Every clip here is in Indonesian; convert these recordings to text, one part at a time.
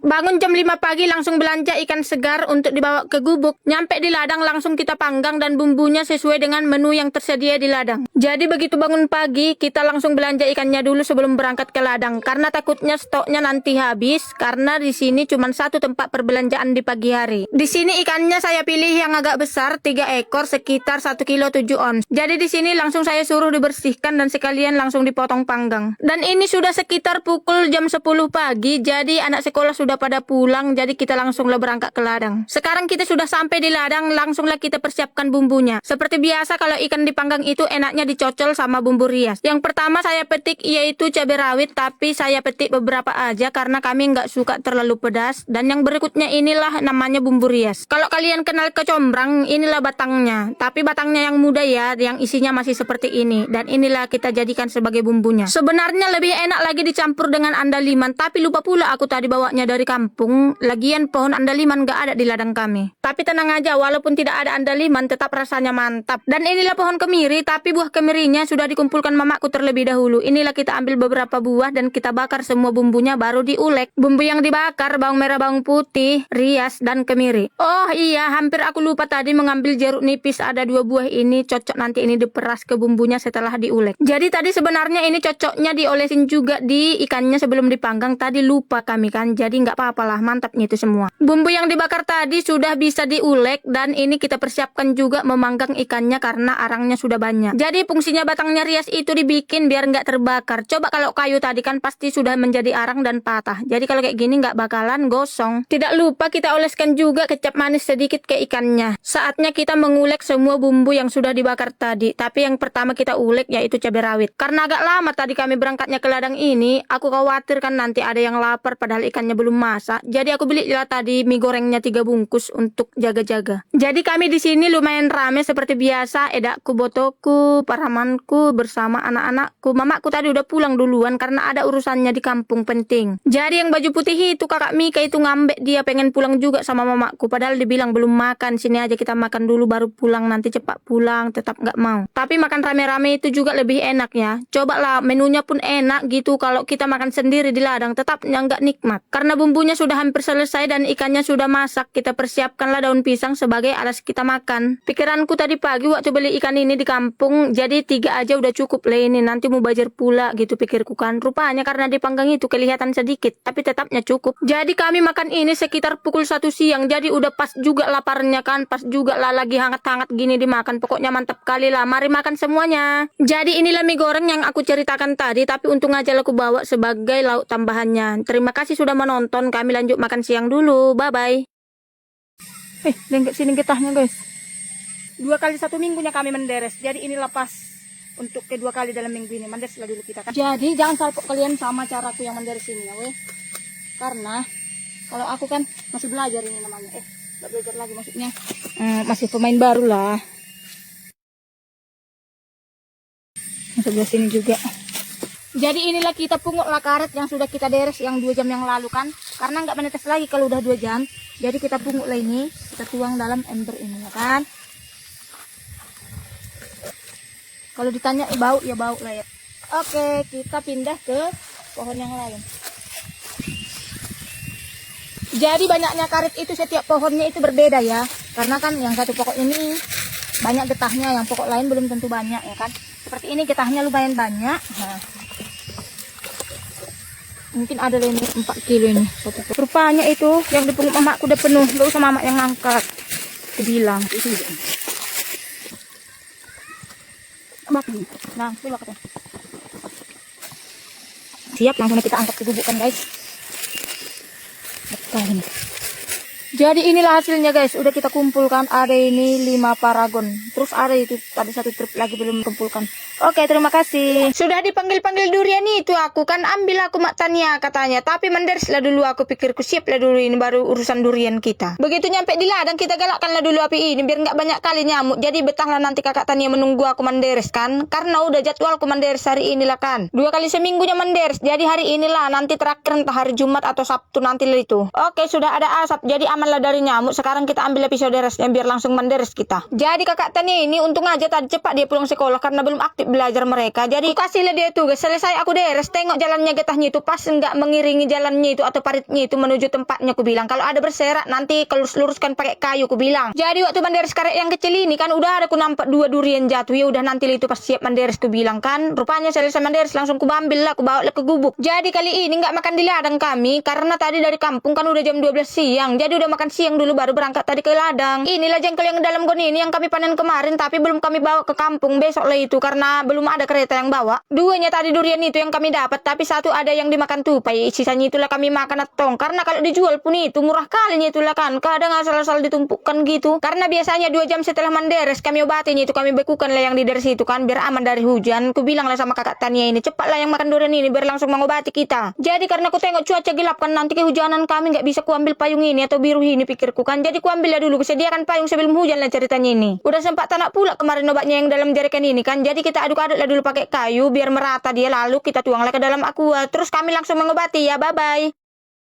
Bangun jam 5 pagi langsung belanja ikan segar untuk dibawa ke gubuk. Nyampe di ladang langsung kita panggang dan bumbunya sesuai dengan menu yang tersedia di ladang. Jadi begitu bangun pagi, kita langsung belanja ikannya dulu sebelum berangkat ke ladang. Karena takutnya stoknya nanti habis, karena di sini cuma satu tempat perbelanjaan di pagi hari. Di sini ikannya saya pilih yang agak besar, 3 ekor sekitar 1 kilo 7 ons. Jadi di sini langsung saya suruh dibersihkan dan sekalian langsung dipotong panggang. Dan ini sudah sekitar pukul jam 10 pagi, jadi anak sekolah sudah pada pulang, jadi kita langsunglah berangkat ke ladang. Sekarang kita sudah sampai di ladang, langsunglah kita persiapkan bumbunya. Seperti biasa kalau ikan dipanggang itu enaknya dicocol sama bumbu rias. Yang pertama saya petik yaitu cabai rawit, tapi saya petik beberapa aja karena kami nggak suka terlalu pedas. Dan yang berikutnya inilah namanya bumbu rias. Kalau kalian kenal kecombrang, inilah batangnya. Tapi batangnya yang muda ya, yang isinya masih seperti ini. Dan inilah kita jadikan sebagai bumbunya. Sebenarnya lebih enak lagi dicampur dengan andaliman, tapi lupa pula aku tadi bawanya dari kampung. Lagian pohon andaliman gak ada di ladang kami. Tapi tenang aja, walaupun tidak ada andaliman tetap rasanya mantap. Dan inilah pohon kemiri, tapi buah kemirinya sudah dikumpulkan mamaku terlebih dahulu. Inilah kita ambil beberapa buah dan kita bakar semua bumbunya baru diulek. Bumbu yang dibakar bawang merah, bawang putih, rias, dan kemiri. Oh iya, hampir aku lupa tadi mengambil jeruk nipis. Ada 2 buah ini, cocok nanti ini diperas ke bumbunya setelah diulek. Jadi tadi sebenarnya ini cocoknya diolesin juga di ikannya sebelum dipanggang. Tadi lupa kami kan, jadi nggak apa-apalah, mantapnya itu semua. Bumbu yang dibakar tadi sudah bisa diulek dan ini kita persiapkan juga memanggang ikannya karena arangnya sudah banyak. Jadi fungsinya batangnya rias itu dibikin biar nggak terbakar. Coba kalau kayu tadi kan pasti sudah menjadi arang dan patah. Jadi kalau kayak gini nggak bakalan gosong. Tidak lupa kita oleskan juga kecap manis sedikit ke ikannya. Saatnya kita mengulek semua bumbu yang sudah dibakar tadi. Tapi yang pertama kita ulek yaitu cabai rawit. Karena agak lama tadi kami berangkatnya ke ladang ini, aku khawatir kan nanti ada yang lapar padahal ikannya belum masak. Jadi aku belilah tadi mie gorengnya 3 bungkus untuk jaga-jaga. Jadi kami di sini lumayan rame seperti biasa. Edakku, botoku, paramanku bersama anak-anakku. Mamaku tadi udah pulang duluan karena ada urusannya di kampung penting. Jadi yang baju putih itu kakak Mika itu ngambek, dia pengen pulang juga sama mamaku. Padahal dibilang belum makan, sini aja kita makan dulu baru pulang, nanti cepat pulang. Tetap nggak mau. Tapi makan rame-rame itu juga lebih enak ya. Coba lah, menunya pun enak gitu. Kalau kita makan sendiri di ladang tetapnya nggak nikmat. Karena bumbunya sudah hampir selesai dan ikannya sudah masak, kita persiapkanlah daun pisang sebagai alas kita makan. Pikiranku tadi pagi waktu beli ikan ini di kampung, jadi 3 aja udah cukup lah ini, nanti mau bajar pula gitu pikirku kan. Rupanya karena dipanggang itu kelihatan sedikit, tapi tetapnya cukup. Jadi kami makan ini sekitar pukul 1 siang, jadi udah pas juga laparnya kan, pas juga lah lagi hangat-hangat gini dimakan. Pokoknya mantap kali lah, mari makan semuanya. Jadi inilah mie goreng yang aku ceritakan tadi, tapi untung aja aku bawa sebagai lauk tambahannya. Terima kasih sudah menonton, kami lanjut makan siang dulu, bye-bye. Lengket sini getahnya guys. 2 kali 1 minggunya kami menderes, jadi ini lepas untuk kedua kali dalam minggu ini. Menderes lah dulu kita kan. Jadi jangan salpok kalian sama caraku yang menderes ini ya weh. Karena kalau aku kan masih belajar ini namanya. Gak belajar lagi maksudnya. Masih pemain baru lah. Sebelah sini juga. Jadi inilah kita pungutlah karet yang sudah kita deres yang 2 jam yang lalu kan. Karena nggak menetes lagi kalau udah 2 jam. Jadi kita pungutlah ini, kita tuang dalam ember ini ya kan. Kalau ditanya bau ya bau lah ya. Oke, kita pindah ke pohon yang lain. Jadi banyaknya karet itu setiap pohonnya itu berbeda ya. Karena kan yang satu pokok ini banyak getahnya, yang pokok lain belum tentu banyak ya kan. Seperti ini getahnya lumayan banyak. Nah, mungkin ada ini 4 kilo ini. Rupanya itu yang dipungut mamaku udah penuh. Gak usah mama yang ngangkat. Aku bilang. Nah, coba katanya. Siap, langsung kita angkat ke gubuk kan guys. Betul. Jadi inilah hasilnya guys, udah kita kumpulkan. Ada ini 5 paragon. Terus ada itu tadi 1 trip lagi belum kumpulkan. Oke, terima kasih. Sudah dipanggil-panggil durian itu aku kan ambil aku Mak Tania katanya. Tapi menderes lah dulu, aku pikirku siap lah dulu ini baru urusan durian kita. Begitu nyampe di ladang kita galakkan lah dulu api ini biar nggak banyak kali nyamuk. Jadi betahlah nanti kakak Tania menunggu aku menderes kan. Karena udah jadwalku menderes hari inilah kan. 2 kali seminggunya menderes. Jadi hari inilah nanti terakhir entah hari Jumat atau Sabtu nanti lah itu. Oke, sudah ada asap jadi aman aman lah dari nyamuk. Sekarang kita ambil episode resnya biar langsung menderes kita. Jadi kakak Tania ini untung aja tadi cepat dia pulang sekolah karena belum aktif belajar mereka. Jadi kasihlah dia tugas. Selesai aku deres, tengok jalannya getahnya itu pas enggak mengiringi jalannya itu atau paritnya itu menuju tempatnya. Ku bilang kalau ada berserak nanti luruskan pakai kayu. Ku bilang. Jadi waktu menderes karet yang kecil ini kan udah ada ku nampak 2 durian jatuh. Ya udah nanti itu pas siap menderes ku bilang kan. Rupanya selesai menderes langsung ku ambil lah, ku bawa lah ke gubuk. Jadi kali ini nggak makan di ladang kami karena tadi dari kampung kan udah jam 12 siang. Jadi udah makan siang dulu baru berangkat tadi ke ladang. Inilah jengkol yang dalam gon ini yang kami panen kemarin tapi belum kami bawa ke kampung besok lah itu karena belum ada kereta yang bawa. Duanya tadi durian itu yang kami dapat tapi satu ada yang dimakan tupai. Sisanya itulah kami makan atong karena kalau dijual pun itu murah kalinya itulah kan. Kadang asal-asal ditumpukkan gitu. Karena biasanya 2 jam setelah menderes kami obatinya itu kami bekukan lah yang dideres itu kan biar aman dari hujan. Ku bilang lah sama kakak Tania ini cepatlah yang makan durian ini biar langsung mengobati kita. Jadi karena aku tengok cuaca gelap kan nanti kehujanan kami nggak bisa kuambil payung ini atau biru ini pikirku kan. Jadi kuambil lah dulu, sediakan payung sebelum hujan lah ceritanya ini. Udah sempat tanak pula kemarin obatnya yang dalam jerikan ini kan. Jadi kita aduk-aduk lah dulu pakai kayu biar merata dia lalu kita tuang lah ke dalam aqua. Terus kami langsung mengobati ya, bye bye.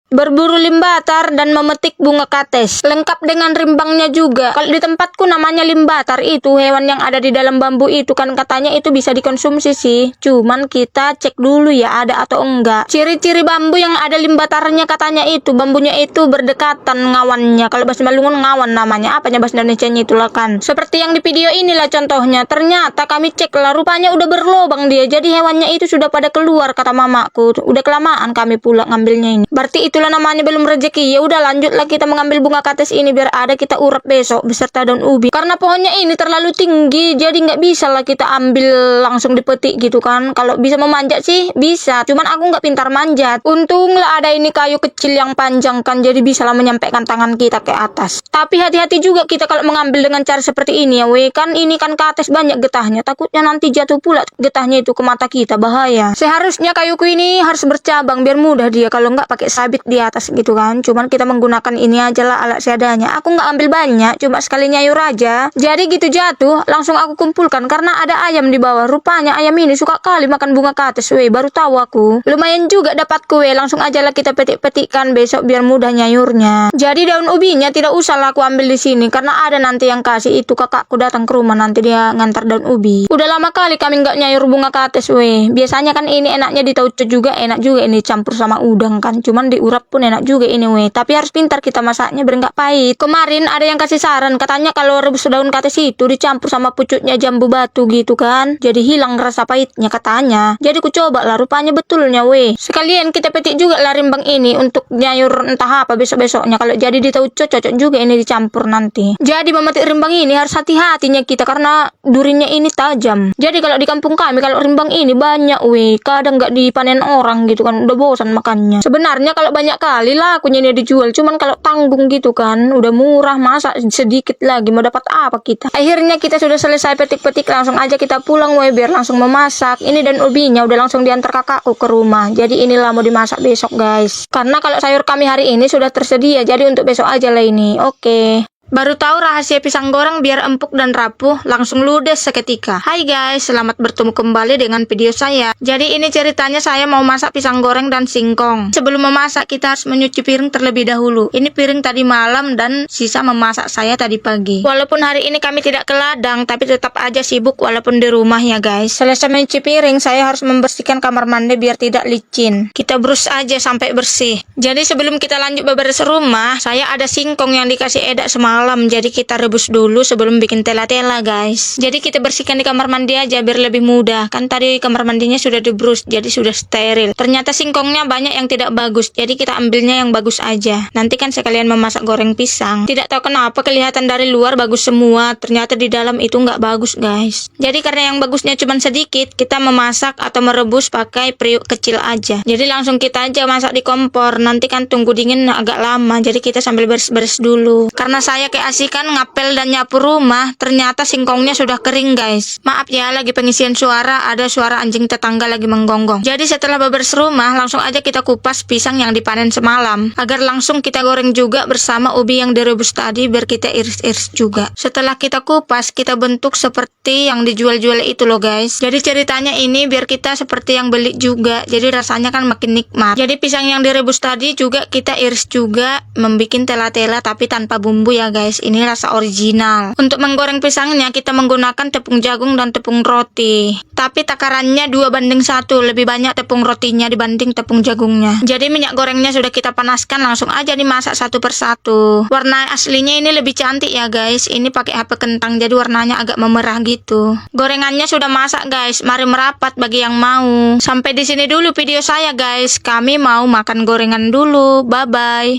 Berburu limbatar dan memetik bunga kates lengkap dengan rimbangnya juga. Kalau di tempatku namanya limbatar itu hewan yang ada di dalam bambu itu kan katanya itu bisa dikonsumsi sih. Cuman kita cek dulu ya ada atau enggak. Ciri-ciri bambu yang ada limbatarnya katanya itu bambunya itu berdekatan ngawannya. Kalau bahasa Malungun ngawan namanya. Apanya bahasa Indonesianya itulah kan. Seperti yang di video inilah contohnya. Ternyata kami cek lah rupanya udah berlobang dia. Jadi hewannya itu sudah pada keluar kata mamaku. Udah kelamaan kami pula ngambilnya ini. Berarti itulah namanya belum rezeki. Ya udah lanjutlah kita mengambil bunga kates ini biar ada kita urap besok beserta daun ubi. Karena pohonnya ini terlalu tinggi jadi nggak bisa lah kita ambil langsung dipetik gitu kan. Kalau bisa memanjat sih bisa. Cuman aku nggak pintar manjat. Untunglah ada ini kayu kecil yang panjang kan jadi bisa lah menyampaikan tangan kita ke atas. Tapi hati-hati juga kita kalau mengambil dengan cara seperti ini ya weh. Kan ini kan kates banyak getahnya. Takutnya nanti jatuh pula getahnya itu ke mata kita bahaya. Seharusnya kayuku ini harus bercabang biar mudah dia kalau nggak pakai sabit di atas gitu kan. Cuman kita menggunakan ini aja lah alat seadanya. Aku nggak ambil banyak, cuma sekali nyayur aja. Jadi gitu jatuh, langsung aku kumpulkan karena ada ayam di bawah. Rupanya ayam ini suka kali makan bunga kates, weh. Baru tahu aku. Lumayan juga dapat kue. Langsung aja lah kita petik-petikkan besok biar mudah nyayurnya. Jadi daun ubinya tidak usah lah aku ambil di sini karena ada nanti yang kasih itu kakakku datang ke rumah nanti dia ngantar daun ubi. Udah lama kali kami nggak nyayur bunga kates, weh. Biasanya kan ini enaknya ditauco juga, enak juga ini campur sama udang kan. Cuman diurap pun enak juga ini weh. Tapi harus pintar kita masaknya biar nggak pahit. Kemarin ada yang kasih saran katanya kalau rebus daun kates itu dicampur sama pucuknya jambu batu gitu kan. Jadi hilang rasa pahitnya katanya. Jadi ku coba lah rupanya betulnya weh. Sekalian kita petik juga lah rimbang ini untuk nyayur entah apa besok-besoknya. Kalau jadi ditauco cocok juga ini dicampur nanti. Jadi memetik rimbang ini harus hati-hatinya kita karena durinya ini tajam. Jadi kalau di kampung kami kalau rimbang ini banyak weh. Kadang nggak dipanen orang gitu kan. Udah bosan makannya. Sebenarnya kalau banyak kali lah akunya dia dijual. Cuman kalau tanggung gitu kan udah murah masa sedikit lagi mau dapat apa kita. Akhirnya kita sudah selesai petik-petik langsung aja kita pulang weh biar langsung memasak. Ini dan ubinya udah langsung diantar kakakku ke rumah. Jadi inilah mau dimasak besok guys. Karena kalau sayur kami hari ini sudah tersedia jadi untuk besok aja lah ini. Oke. Baru tahu rahasia pisang goreng biar empuk dan rapuh, langsung ludes seketika. Hai guys, selamat bertemu kembali dengan video saya. Jadi ini ceritanya saya mau masak pisang goreng dan singkong. Sebelum memasak kita harus menyuci piring terlebih dahulu. Ini piring tadi malam dan sisa memasak saya tadi pagi. Walaupun hari ini kami tidak ke ladang, tapi tetap aja sibuk walaupun di rumah ya guys. Selesai mencuci piring, saya harus membersihkan kamar mandi biar tidak licin. Kita brus aja sampai bersih. Jadi sebelum kita lanjut beberes rumah, saya ada singkong yang dikasih Eda semalam. Jadi kita rebus dulu sebelum bikin tela-tela guys. Jadi kita bersihkan di kamar mandi aja biar lebih mudah. Kan tadi kamar mandinya sudah dibrus jadi sudah steril. Ternyata singkongnya banyak yang tidak bagus. Jadi kita ambilnya yang bagus aja. Nanti kan sekalian memasak goreng pisang. Tidak tahu kenapa kelihatan dari luar bagus semua. Ternyata di dalam itu nggak bagus guys. Jadi karena yang bagusnya cuma sedikit, kita memasak atau merebus pakai periuk kecil aja. Jadi langsung kita aja masak di kompor. Nanti kan tunggu dingin agak lama. Jadi kita sambil beres-beres dulu. Karena saya saya keasikan ngapel dan nyapu rumah, ternyata singkongnya sudah kering guys. Maaf ya, lagi pengisian suara, ada suara anjing tetangga lagi menggonggong. Jadi setelah beberes rumah, langsung aja kita kupas pisang yang dipanen semalam, agar langsung kita goreng juga bersama ubi yang direbus tadi, biar kita iris-iris juga. Setelah kita kupas, kita bentuk seperti yang dijual-jual itu loh guys. Jadi ceritanya ini biar kita seperti yang beli juga, jadi rasanya kan makin nikmat. Jadi pisang yang direbus tadi juga kita iris juga, membuat tela-tela tapi tanpa bumbu ya guys. Ini rasa original. Untuk menggoreng pisangnya kita menggunakan tepung jagung dan tepung roti. Tapi takarannya 2:1, lebih banyak tepung rotinya dibanding tepung jagungnya. Jadi minyak gorengnya sudah kita panaskan, langsung aja dimasak satu persatu. Warna aslinya ini lebih cantik ya guys. Ini pakai HP kentang jadi warnanya agak memerah gitu. Gorengannya sudah masak guys. Mari merapat bagi yang mau. Sampai di sini dulu video saya guys. Kami mau makan gorengan dulu. Bye bye.